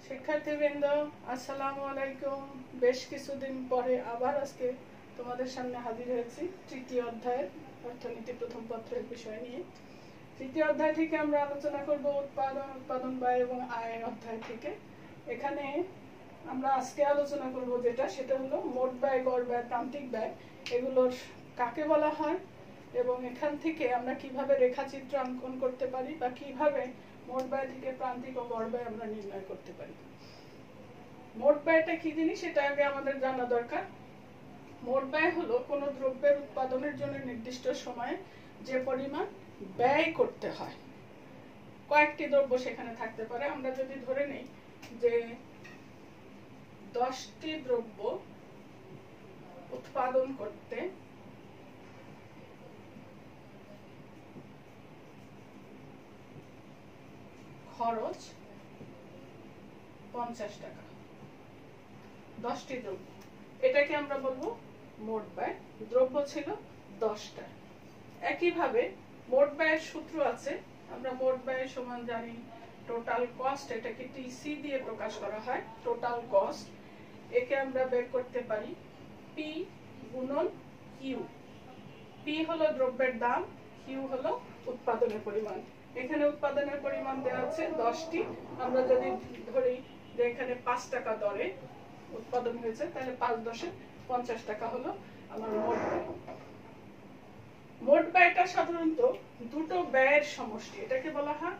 শিক্ষার্থীবৃন্দ, আসসালামু আলাইকুম। বেশ কিছুদিন পরে আবার আজকে তোমাদের সামনে হাজির হয়েছি তৃতীয় অধ্যায়ের অর্থনীতি প্রথম পত্রের বিষয় নিয়ে। তৃতীয় অধ্যায় থেকে আমরা আলোচনা করব উৎপাদন ব্যয় এবং আয়ের অধ্যায় থেকে। এখানে আমরা আজকে আলোচনা করব সেটা হলো মোট ব্যয়, গড় ব্যয়, প্রান্তিক ব্যয়, এগুলোর কাকে বলা হয় এবং এখান থেকে আমরা কিভাবে রেখাচিত্র অঙ্কন করতে পারি বা কিভাবে মোট ব্যয় থেকে প্রান্তিক ও গড় ব্যয় আমরা নির্ণয় করতে পারি। মোট ব্যয়টা কি জিনিস সেটা আগে আমাদের জানা দরকার। মোট ব্যয় হলো কোনো দ্রব্যের উৎপাদনের জন্য নির্দিষ্ট সময়ে যে পরিমাণ ব্যয় করতে হয়। কয়েকটি দ্রব্য সেখানে থাকতে পারে। আমরা যদি ধরে নেই যে 10টি দ্রব্য উৎপাদন করতে খরচ 50 টাকা, 10টি দ্রব্য, এটাকে আমরা বলবো মোট ব্যয়। দ্রব্য ছিল 10টা। একইভাবে মোট ব্যয়ের সূত্র আছে। আমরা মোট ব্যয় সমান জানি টোটাল কস্ট, এটাকে টিসি দিয়ে প্রকাশ করা হয়। টোটাল কস্ট একে আমরা বের করতে পারি পি গুণন কিউ। পি হলো দ্রব্যের দাম, কিউ হলো উৎপাদনের পরিমাণ। এখানে উৎপাদনের পরিমাণ দেওয়া আছে 10টি। আমরা যদি ধরি যে এখানে 5 টাকা দরে উৎপাদন হয়েছে, তাহলে 5×10 50 টাকা হলো আমার মোট ব্যয়। মোট ব্যয়টা সাধারণত দুটো ব্যয়ের সমষ্টি, এটাকে বলা হয়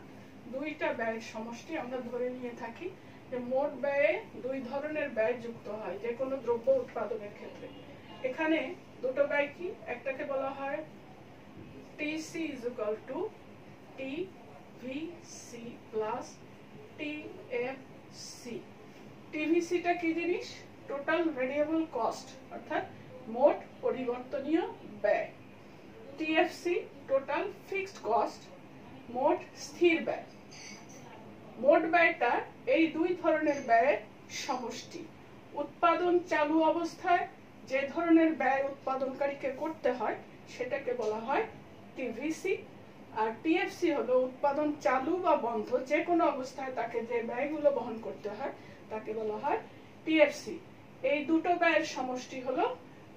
দুইটা ব্যয়ের সমষ্টি। আমরা ধরে নিয়ে থাকি যে মোট ব্যয়ে দুই ধরনের ব্যয় যুক্ত হয় যে কোনো দ্রব্য উৎপাদনের ক্ষেত্রে। এখানে দুটো ব্যয় কি, একটাকে বলা হয় TC is equal to TVC plus TFC. টিভিসিটা কি জিনিস? টোটাল ভেরিয়েবল কস্ট, অর্থাৎ মোট পরিবর্তনীয় ব্যয়। টিএফসি টোটাল ফিক্সড কস্ট, মোট স্থির ব্যয়। মোট ব্যয়টা এই দুই ধরনের ব্যয়ের সমষ্টি। উৎপাদন চালু অবস্থায় যে ধরনের ব্যয় উৎপাদনকারীকে করতে হয় সেটাকে বলা হয় টিভিসি, আর টিএফসি হলো উৎপাদন চালু বা বন্ধ যে কোনো অবস্থায় তাকে যে ব্যয়গুলো বহন করতে হয় তাকে বলা হয় টিএফসি। এই দুটো ব্যয়ের সমষ্টি হলো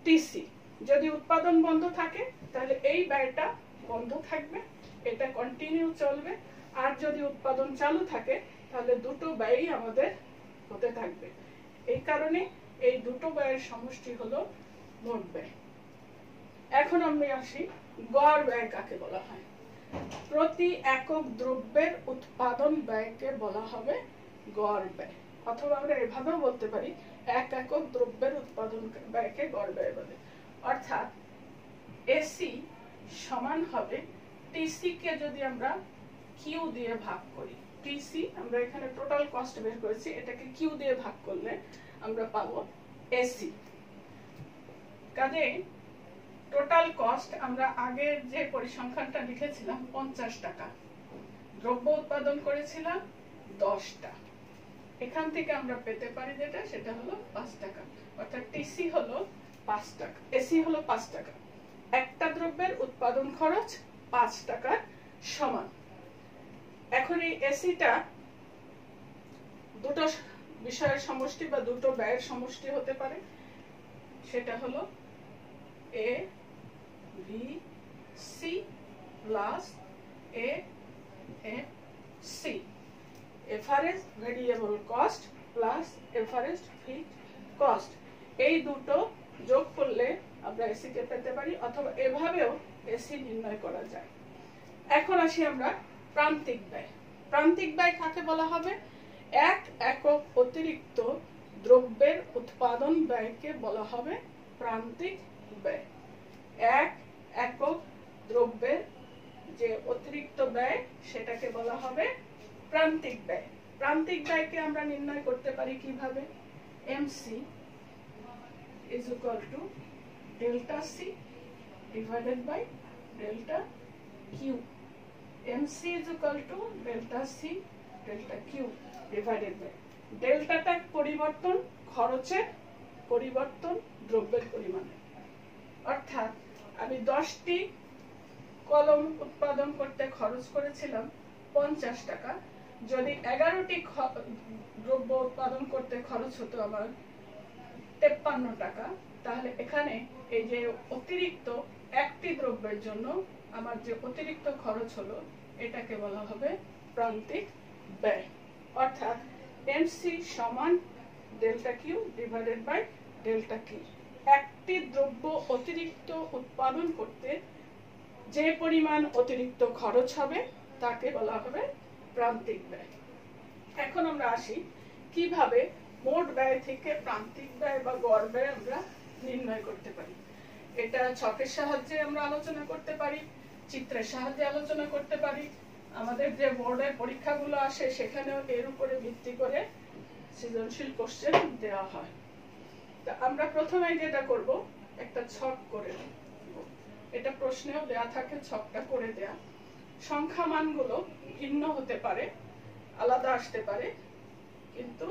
টিসি। যদি উৎপাদন বন্ধ থাকে তাহলে এই ব্যয়টা বন্ধ থাকবে, এটা কন্টিনিউ চলবে। আর যদি উৎপাদন চালু থাকে তাহলে দুটো ব্যয়ই আমাদের হতে থাকবে। এই কারণে এই দুটো ব্যয়ের সমষ্টি হলো মোট ব্যয়। এখন আমরা আসি গড় ব্যয় কাকে বলা হয়। প্রতি একক দ্রব্যের উৎপাদন ব্যয়কে বলা হবে গড় ব্যয়, অথবা আমরা এভাবেও বলতে পারি এক একক দ্রব্যের উৎপাদন ব্যয়কে গড় ব্যয় বলে। অর্থাৎ এসি সমান হবে টিসি কে যদি আমরা কিউ দিয়ে ভাগ করি। টিসি আমরা এখানে টোটাল কস্ট বের করেছি, এটাকে কিউ দিয়ে ভাগ করলে আমরা পাবো এসি। কাজে টোটাল কস্ট আমরা আগের যে পরিসংখ্যানটা লিখেছিলাম 50 টাকা, দ্রব্য উৎপাদন করেছিলাম 10টা, এখান থেকে আমরা পেতে পারি সেটা হলো 5 টাকা। অর্থাৎ টিসি হলো 5 টাকা, এসি হলো 5 টাকা। একটা দ্রব্যের উৎপাদন খরচ 5 টাকার সমান। এখন এই এসিটা দুটো বিষয়ের সমষ্টি বা দুটো ব্যয়ের সমষ্টি হতে পারে। সেটা হলো A V C plus A F C, average variable cost plus average fixed cost. এই দুটো যোগ করলে আমরা এসি কে পেতে পারি, অথবা এভাবেও এসি নির্ণয় করা যায়। এখন আসি আমরা প্রান্তিক ব্যয়। প্রান্তিক ব্যয় কাকে বলা হবে? এক একক অতিরিক্ত দ্রব্যের উৎপাদন ব্যয়কে বলা হবে প্রান্তিক ব্যয়। এক একক দ্রব্যের যে অতিরিক্ত ব্যয় সেটাকে বলা হবে প্রান্তিক ব্যয়। প্রান্তিক ব্যয়কে আমরা নির্ণয় করতে পারি কিভাবে? MC is equal to delta C divided by delta Q. MC is equal to delta C delta Q divided by ডেল্টাটা পরিবর্তন, খরচের পরিবর্তন দ্রব্যের পরিমাণে। অর্থাৎ আমি 10টি কলম উৎপাদন করতে খরচ করেছিলাম 50 টাকা, যদি 11টি দ্রব্য উৎপাদন করতে খরচ হতো আমার 53 টাকা, তাহলে এখানে এই যে অতিরিক্ত একটি দ্রব্যের জন্য আমার যে অতিরিক্ত খরচ হলো এটাকে বলা হবে প্রান্তিক ব্যয়। অর্থাৎ এমসি সমান delta Q divided by delta Q. একটি দ্রব্য অতিরিক্ত উৎপাদন করতে যে পরিমাণ অতিরিক্ত খরচ হবে তাকে বলা হবে প্রান্তিক ব্যয়। এখন আমরা আসি কিভাবে মোট ব্যয় থেকে প্রান্তিক ব্যয় বা গড় ব্যয় আমরা নির্ণয় করতে পারি। এটা ছকের সাহায্যে আমরা আলোচনা করতে পারি, চিত্রের সাহায্যে আলোচনা করতে পারি। আমাদের যে বোর্ডের পরীক্ষাগুলো আসে সেখানেও এর উপরে ভিত্তি করে সৃজনশীল কোশ্চেন দেওয়া হয়। তা আমরা প্রথমে যেটা করব, একটা ছক করে নেব। এটা প্রশ্নেও দেয়া থাকে, ছকটা করে দেয়া। সংখ্যা মানগুলো ভিন্ন হতে পারে, আলাদা আসতে পারে, কিন্তু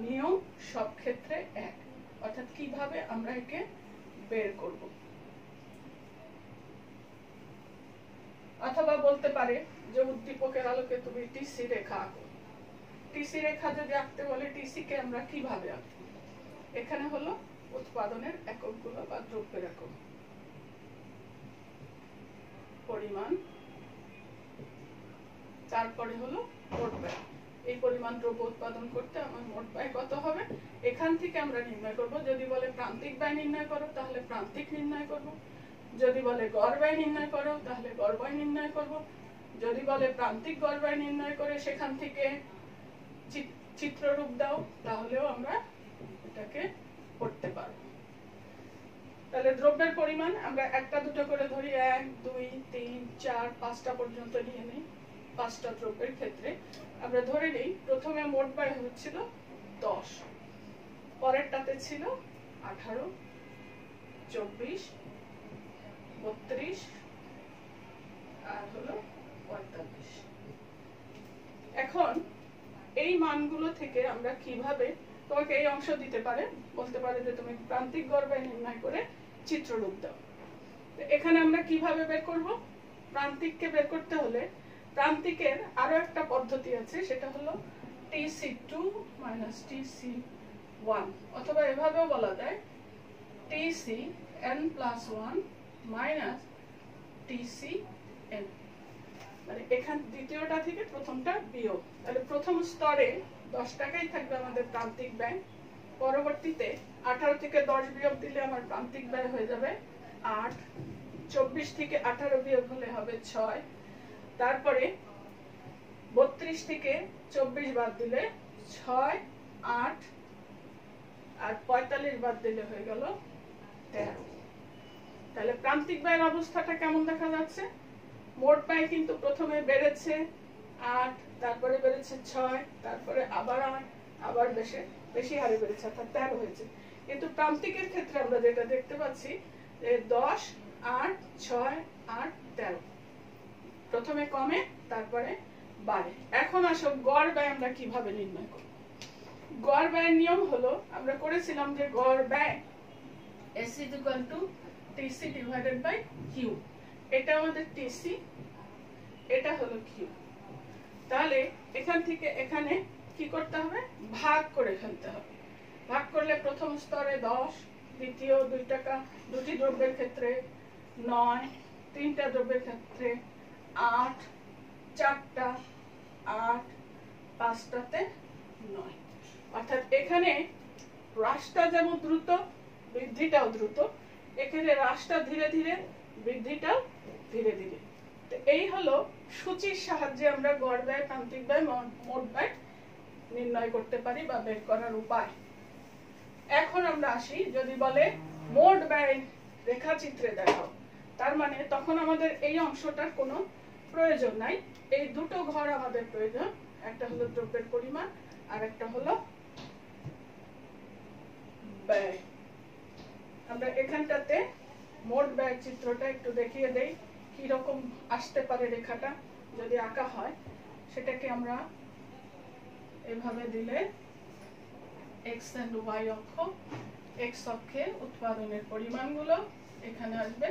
নিয়ম সব ক্ষেত্রে এক। অর্থাৎ কিভাবে আমরা একে বের করব। অথবা বলতে পারে যে উদ্দীপকের আলোকে তুমি টিসি রেখা আঁকো। টিসি রেখা যদি আঁকতে বলে টিসি কে আমরা কিভাবে আঁকব? এখানে হলো উৎপাদনের এককগুলো বা দ্রব্যের একক। পরিমাণ, তারপরে হলো মোট ব্যয়। এই পরিমাণ দ্রব্য উৎপাদন করতে আমার মোট ব্যয় কত হবে এখান থেকে আমরা নির্ণয় করব। যদি বলে প্রান্তিক ব্যয় নির্ণয় করো তাহলে প্রান্তিক নির্ণয় করব, যদি বলে গড় ব্যয় নির্ণয় করো তাহলে গড় ব্যয় নির্ণয় করব, যদি বলে প্রান্তিক গড় ব্যয় নির্ণয় করে সেখান থেকে চিত্ররূপ দাও তাহলেও আমরা এটাকে করতে পারব। তাহলে দ্রব্যের পরিমাণ আমরা একটা দুটো করে ধরি, 1 2 3 4 5টা পর্যন্ত নিয়ে নেই। 5টা দ্রব্যের ক্ষেত্রে আমরা ধরে নেই প্রথমে মোট ব্যয় হচ্ছিল 10, পরেরটাতে ছিল 18, 24, 32 আর হলো 45। এখন এই মানগুলো থেকে আমরা কিভাবে, তোমাকে এই অংশ দিতে পারে, বলতে পারে যে তুমি প্রান্তিক গড় ব্যয় নির্ণয় করে চিত্ররূপ দাও। এখানে আমরা কিভাবে বের করব? প্রান্তিককে বের করতে হলে প্রান্তিকের আরো একটা পদ্ধতি আছে, সেটা হলো TC2 - TC1, অথবা এভাবেও বলা যায় TCn+1 - TCn। মানে এখান দ্বিতীয়টা থেকে প্রথমটা বিয়োগ। তাহলে প্রথম স্তরে 10 টাকাই থাকবে আমাদের প্রান্তিক ব্যয়, পরবর্তীতে 18 থেকে 10 বিয়োগ দিলে আমার প্রান্তিক ব্যয় হয়ে যাবে 8, 24 থেকে 18 বিয়োগ হলে হবে 6, তারপরে 32 থেকে 24 বাদ দিলে 6, 8 আর 45 বাদ দিলে হয়ে গেল 13। তাহলে প্রান্তিক ব্যয়ের অবস্থাটা কেমন দেখা যাচ্ছে? মোট ব্যয় কিন্তু প্রথমে বেড়েছে 8, তারপরে বেড়েছে 6, তারপরে আবার 8, আবার বেশি হারে বেড়েছে, অর্থাৎ 13 হয়েছে। কিন্তু প্রান্তিকের ক্ষেত্রে আমরা যেটা দেখতে পাচ্ছি যে 10, 8, 6, 8, 13, প্রথমে কমে তারপরে বাড়ে। এখন আসো গড় ব্যয় আমরা কিভাবে নির্ণয় করব। গড় ব্যয়ের নিয়ম হলো, আমরা করেছিলাম যে গড় ব্যয় S = TC / Q। এটা আমাদের TC, এটা হলো Q। তাহলে এখান থেকে এখানে কি করতে হবে? ভাগ করে ফেলতে হবে। ভাগ করলে প্রথম স্তরে 10, দ্বিতীয় 2 টাকা, দুটি দ্রব্যের ক্ষেত্রে 9, তিনটা দ্রব্যের ক্ষেত্রে 8, 4টা 8, 5টাতে 9। অর্থাৎ এখানে হ্রাসটা যেমন দ্রুত বৃদ্ধিটাও দ্রুত, এখানে হ্রাসটা ধীরে ধীরে, বৃদ্ধিটাও ধীরে ধীরে। তো এই হলো সূচির সাহায্যে আমরা গড় ব্যয়, প্রান্তিক ব্যয়, মোট ব্যয় নির্ণয় করতে পারি বা বের করার উপায়। এখন আমরা আসি, যদি বলে মোট ব্যয় রেখাচিত্রে দেখাও, তার মানে তখন আমাদের এই অংশটার কোনো প্রয়োজন নাই। এই দুটো ঘর আমাদের প্রয়োজন, একটা হলো দ্রব্যের পরিমাণ আর একটা হলো ব্যয়। আমরা এখানটাতে মোট ব্যয় চিত্রটা একটু দেখিয়ে দেই, কি রকম আসতে পারে রেখাটা যদি আঁকা হয়। সেটাকে আমরা এভাবে দিলে x and y অক্ষ, x অক্ষে উৎপাদনের পরিমাণগুলো এখানে আসবে,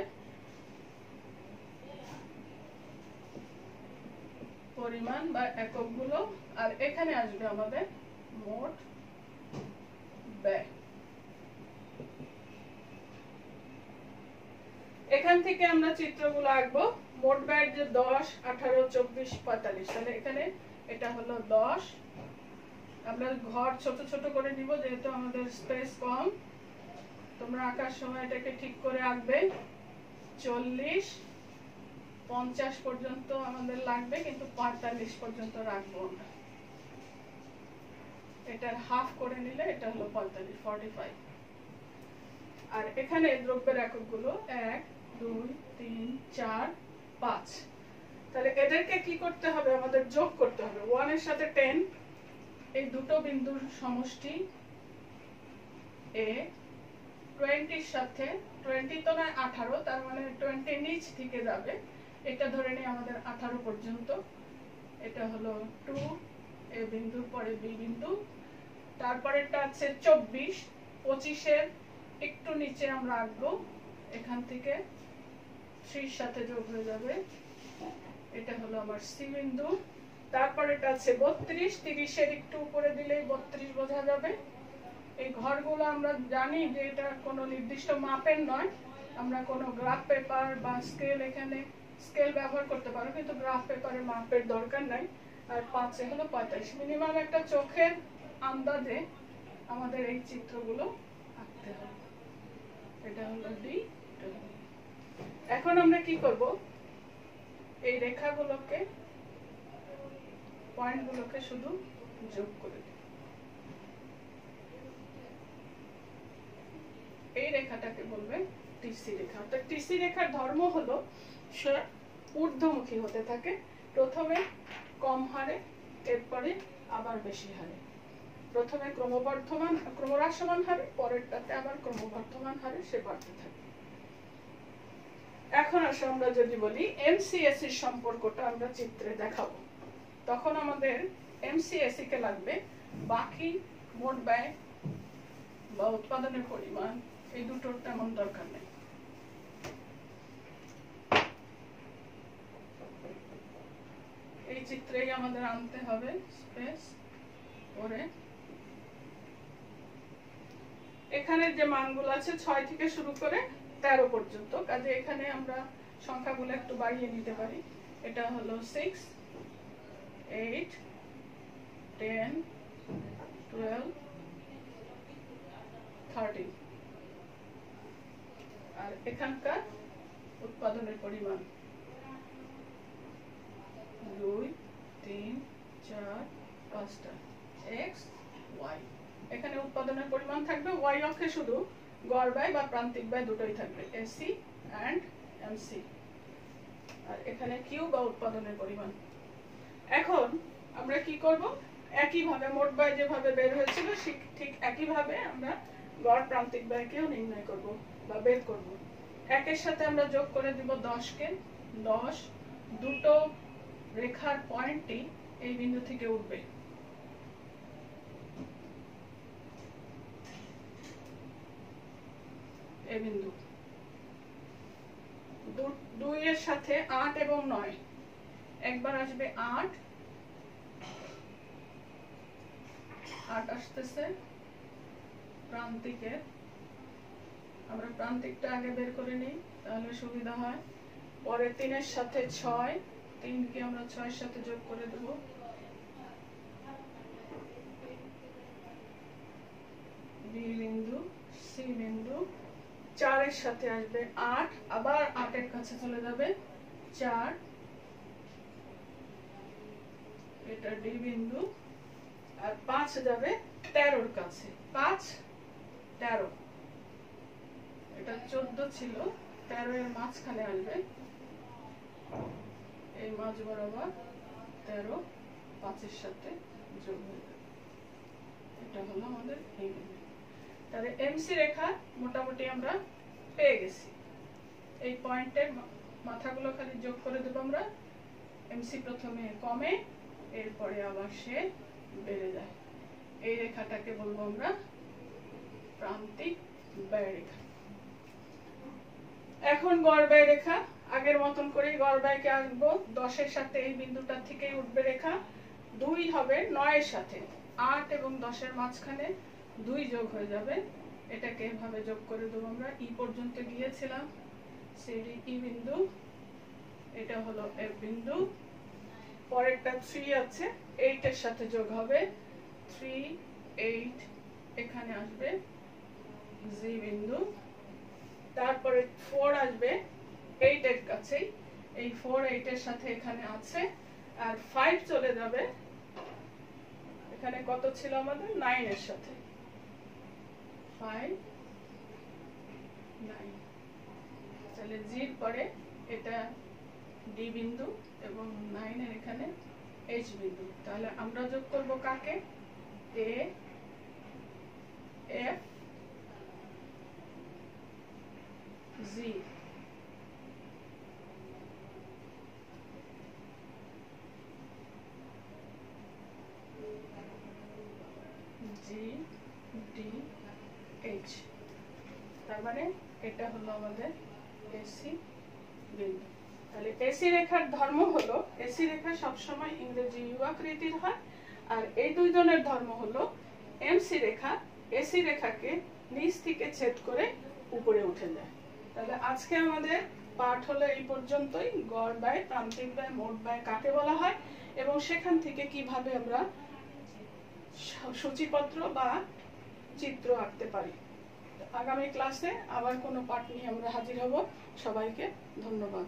পরিমাণ বা এককগুলো, আর এখানে আসবে আমাদের মোট ব্যয়। এখান থেকে আমরা চিত্রগুলো আঁকবো। মোট ব্যয় যে 10, 18, 24, 45, তাহলে এখানে এটা হলো 10। আমরা ঘর ছোট ছোট করে নিব যেহেতু আমাদের স্পেস কম। তোমরা আঁকার সময় এটাকে ঠিক করে আঁকবে। 40, 50 পর্যন্ত আমাদের লাগবে, কিন্তু 45 পর্যন্ত রাখবো আমরা। এটার হাফ করে নিলে এটা হলো 45, 45। আর এখানে দ্রব্যের এককগুলো 1, 2, 3, 4, 5। তাহলে এদেরকে কি করতে হবে? আমাদের যোগ করতে হবে। 1 এর সাথে 10, এই দুটো বিন্দুর সমষ্টি a। 20 এর সাথে 20 তো না 18, তার মানে 20 নিচ থেকে যাবে, এটা ধরে নিই আমাদের 18 পর্যন্ত। এটা হলো 2, a বিন্দুর পরে b বিন্দু। তারপরেরটা আছে 24, 25 এর একটু নিচে আমরা আঁকবো, এখান থেকে 3 সাথে যোগ হয়ে যাবে, এটা হলো আমার c বিন্দু। তারপর এটা আছে 32, 30 এর একটু উপরে দিলেই 32 বোঝা যাবে। এই ঘরগুলো আমরা জানি যে এটা কোনো নির্দিষ্ট মাপের নয়, আমরা কোনো গ্রাফ পেপার বা স্কেল, এখানে স্কেল ব্যবহার করতে পারো, কিন্তু গ্রাফ পেপারে মাপের দরকার নাই। আর 5 হলো 45। মিনিমাম একটা চোখের আন্দাজে আমাদের এই চিত্রগুলো আঁকতে হবে। এটা হলো ডি। এখন আমরা কি করব? এই রেখাগুলোকে, পয়েন্টগুলোকে শুধু যোগ করে দেব। এই রেখাটাকে বলবে টিসি রেখা। অর্থাৎ টিসি রেখার ধর্ম হলো সে ঊর্ধ্বমুখী হতে থাকে, প্রথমে কম হারে, এরপরে আবার বেশি হারে। প্রথমে ক্রমহ্রাসমান হারে, পরেরটাতে আবার ক্রমবর্ধমান হারে সে বাড়তে থাকে। এখন আসলে আমরা যদি বলি এমসিএসি এর সম্পর্কটা আমরা চিত্রে দেখাবো, তখন আমাদের এমসিএসি কে লাগবে বাকি মোট ব্যয় বা উৎপাদনের পরিমাণ, এই দুটোর তেমন দরকার নেই। এই চিত্রেই আমাদের আনতে হবে স্পেস করে। এখানে যে মানগুলো আছে 6 থেকে শুরু করে 13 পর্যন্ত, কাজে এখানে আমরা সংখ্যাগুলো একটু বাড়িয়ে নিতে পারি। এটা হলো 6, 8, 10, 12, 13। আর এখানকার উৎপাদনের পরিমাণ 2, 3, 4, 5টা x, y। এখানে উৎপাদনের পরিমাণ থাকবে, y অক্ষে শুধু গড় ব্যয় বা প্রান্তিক ব্যয় দুটোই থাকবে, এসি এন্ড এমসি। আর এখানে কিউ বা উৎপাদনের পরিমাণ। এখন আমরা কি করব? একইভাবে মোট ব্যয় যেভাবে বের হয়েছিল ঠিক একইভাবে আমরা গড় প্রান্তিক ব্যয়কেও নির্ণয় করব বা বের করব। 1 এর সাথে আমরা যোগ করে দিব 10 কে। 10 দুটো রেখার পয়েন্টই এই বিন্দু থেকে উঠবে। এই বিন্দু 2 এর সাথে 8 এবং 9 একবার আসবে। 8 আসতেছে প্রান্তিকের, আমরা প্রান্তিকটা আগে বের করে নিই তাহলে সুবিধা হয়। পরে 3 এর সাথে 6, 3 কে আমরা 6 এর সাথে যোগ করে দেব। বি বিন্দু, সি বিন্দু। 4 এর সাথে আসবে 8, আবার 8 এর কাছে চলে যাবে 4, এটা ডি বিন্দু। আর 5 যাবে 13 এর কাছে, 5, 13, এটা 14 ছিল, 13 এর মাঝখানে আসবে, এই মাঝ বরাবর 13 5 এর সাথে যোগ হয়ে যাবে। এটা হলো আমাদের এই বিন্দু। তাহলে এমসি রেখা মোটামুটি আমরা পেয়ে গেছি। এই পয়েন্টের মাথাগুলো খালি যোগ করে দেব আমরা। এমসি প্রথমে কমে, এরপরে আবার সে বেড়ে যায়। এই রেখাটাকে বলবো আমরা প্রান্তিক ব্যয় রেখা। এখন গড় ব্যয় রেখা, আগের মতন করে গড় ব্যয়কে আঁকবো। 10 এর সাথে এই বিন্দুটা থেকেই উঠবে রেখা। 2 হবে 9 এর সাথে, 8 এবং 10 এর মাঝখানে 2 যোগ হয়ে যাবে। এটাকে এভাবে যোগ করে দেবো আমরা। ই পর্যন্ত গিয়েছিলাম, সিডি ই বিন্দু, এটা হলো এফ বিন্দু। পরেরটা 3 আছে, 8 এর সাথে যোগ হবে 3 8, এখানে আসবে জি বিন্দু। তারপরে 4 আসবে 8 এর কাছেই, এই 4 8 এর সাথে এখানে আছে। আর 5 চলে যাবে এখানে, কত ছিল আমাদের 9 এর সাথে, 5 9। তাহলে জির পরে এটা ডি বিন্দু এবং 9 এর এখানে এইচ বিন্দু। তাহলে আমরা যোগ করব কাকে? A F G. G D H, তার মানে এটা হলো আমাদের এসি বিন্দু। তাহলে এসি রেখার ধর্ম হলো, এসি রেখা সবসময় ইংরেজি ইউ আকৃতির হয়, আর এই দুই জনের ধর্ম হলো এমসি রেখা এসি রেখাকে নিচ থেকে ছেদ করে উপরে উঠে যায়। তাহলে আজকে আমাদের পাঠ হলো এই পর্যন্তই। গড় ব্যয়, প্রান্তিক ব্যয়, মোট ব্যয় কাকে বলা হয় এবং সেখান থেকে কিভাবে আমরা সূচিপত্র বা চিত্র আঁকতে পারি। আগামী ক্লাসে আবার কোনো পাঠ নিয়ে আমরা হাজির হব। সবাইকে ধন্যবাদ।